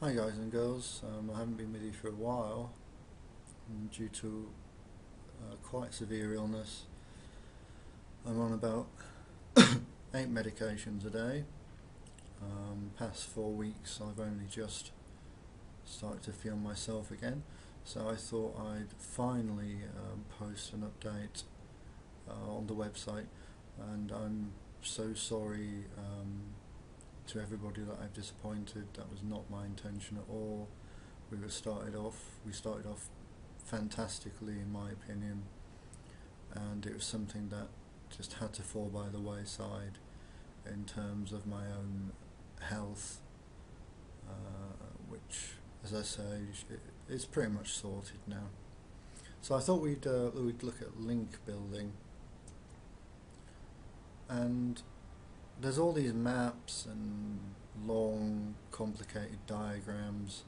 Hi guys and girls, I haven't been with you for a while due to quite severe illness. I'm on about 8 medications a day. Past 4 weeks I've only just started to feel myself again, so I thought I'd finally post an update on the website, and I'm so sorry to everybody that I've disappointed. That was not my intention at all. We started off fantastically in my opinion, and it was something that just had to fall by the wayside in terms of my own health, which, as I say, is pretty much sorted now. So I thought we'd look at link building, and there's all these maps and long complicated diagrams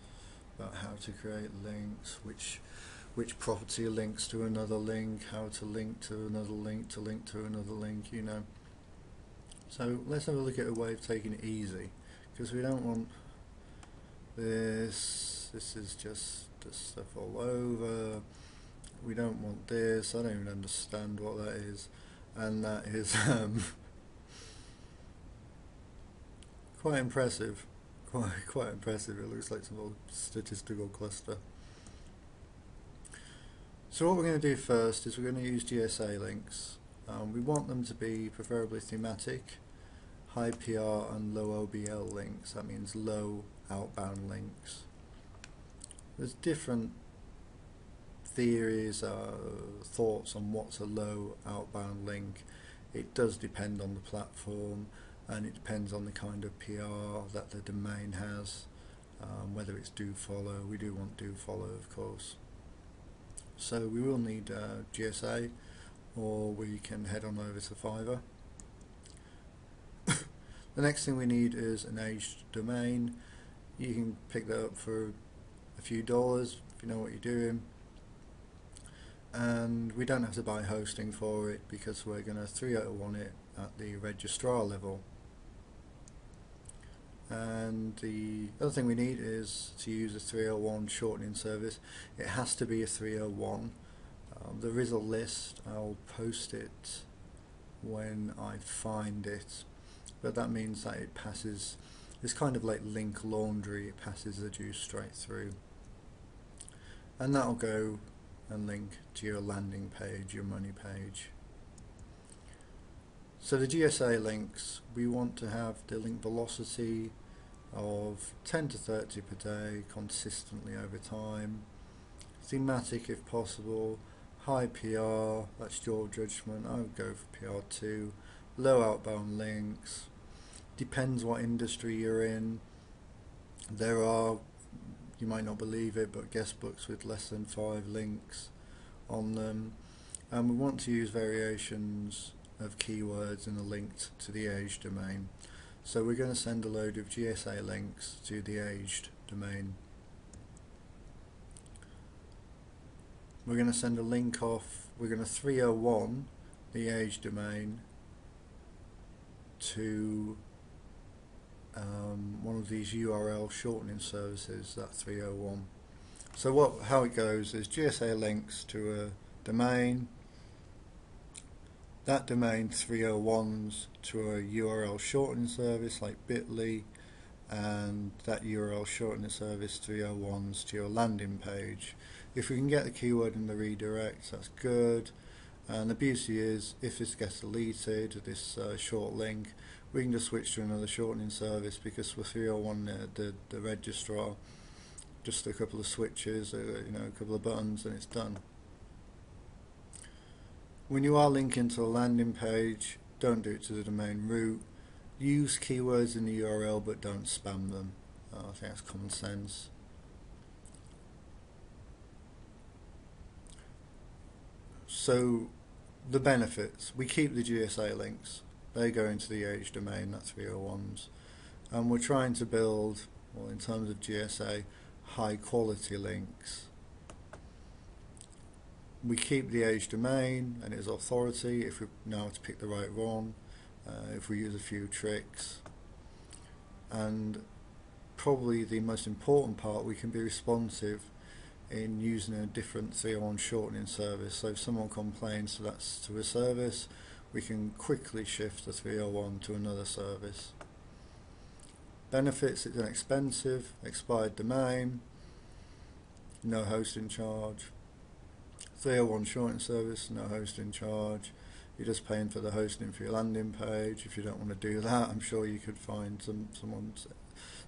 about how to create links, which property links to another link, how to link to another link to link to another link. So let's have a look at a way of taking it easy, because we don't want this is just stuff all over. We don't want this. I don't even understand what that is, and that is quite impressive. Quite impressive. It looks like some old statistical cluster. So what we're going to do first is we're going to use GSA links. We want them to be preferably thematic, high PR and low OBL links. That means low outbound links. There's different theories, thoughts on what's a low outbound link. It does depend on the platform, and it depends on the kind of PR that the domain has, whether it's do follow. We do want do follow, of course. So we will need GSA, or we can head on over to Fiverr. The next thing we need is an aged domain. You can pick that up for a few dollars if you know what you're doing, and we don't have to buy hosting for it because we're going to 301 it at the registrar level. And the other thing we need is to use a 301 shortening service. It has to be a 301. There is a list. I'll post it when I find it, but that means that it passes. It's kind of like link laundry. It passes the juice straight through, and that'll go and link to your landing page, your money page. So the GSA links, we want to have the link velocity of 10 to 30 per day consistently over time. Thematic if possible. High PR, that's your judgment. I would go for PR2. Low outbound links. Depends what industry you're in. There are, you might not believe it, but guest books with less than 5 links on them. And we want to use variations of keywords in the link to the aged domain. So we're going to send a load of GSA links to the aged domain. We're going to send a link off. We're going to 301 the aged domain to one of these URL shortening services, that 301. So how it goes is GSA links to a domain. That domain 301s to a URL shortening service like Bitly, and that URL shortening service 301s to your landing page. If we can get the keyword in the redirect, that's good. And the beauty is, if this gets deleted, this short link, we can just switch to another shortening service, because we're 301 the registrar, just a couple of switches, a couple of buttons, and it's done. When you are linking to a landing page, don't do it to the domain root. Use keywords in the URL, but don't spam them. I think that's common sense. So the benefits, we keep the GSA links. They go into the aged domain, that's 301s. And we're trying to build, well, in terms of GSA, high quality links. We keep the aged domain and its authority if we know how to pick the right one, if we use a few tricks. And probably the most important part, we can be responsive in using a different 301 shortening service. So if someone complains to a service, we can quickly shift the 301 to another service. Benefits: it's inexpensive, expired domain, no hosting charge. 301 shortening service, no hosting charge. You're just paying for the hosting for your landing page. If you don't want to do that, I'm sure you could find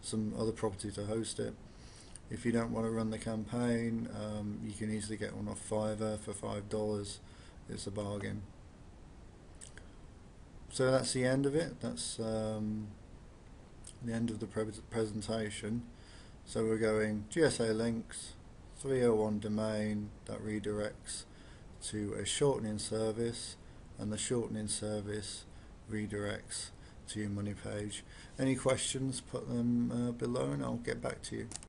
some other property to host it. If you don't want to run the campaign, you can easily get one off Fiverr for $5. It's a bargain. So that's the end of it. That's the end of the presentation. So we're going GSA links, 301 domain that redirects to a shortening service, and the shortening service redirects to your money page. Any questions, put them below and I'll get back to you.